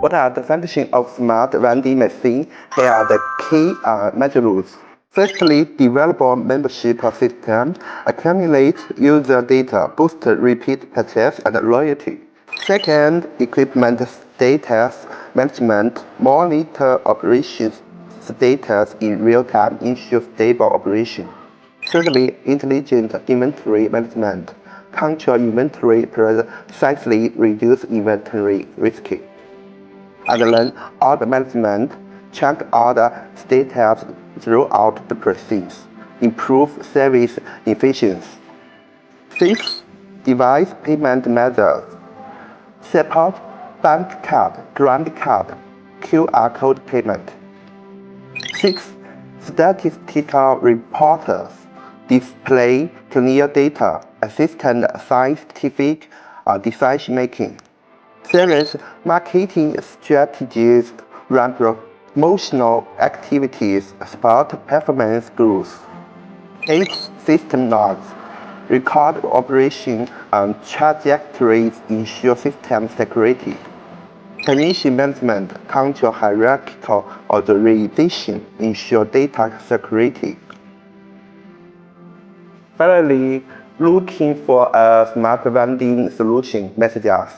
What are the functions of smart vending machine? Here are the key measures. Firstly, develop a membership system, accumulate user data, boost repeat purchase and loyalty. Second, equipment status management, monitor operations status in real time, ensure stable operation. Thirdly, intelligent inventory management, control inventory precisely, reduce inventory risk. And then order management, check order status throughout the process, improve service efficiency. Fifth, device payment methods, support bank card, credit card, QR code payment. Sixth, statistical reporters display clear data, assistant scientific decision making. Seventh, marketing strategies run promotional activities support performance growth. Eighth, system logs record operation trajectories, ensure system security. Permission management control hierarchical authorization, ensure data security. Finally, looking for a smart vending solution, message us.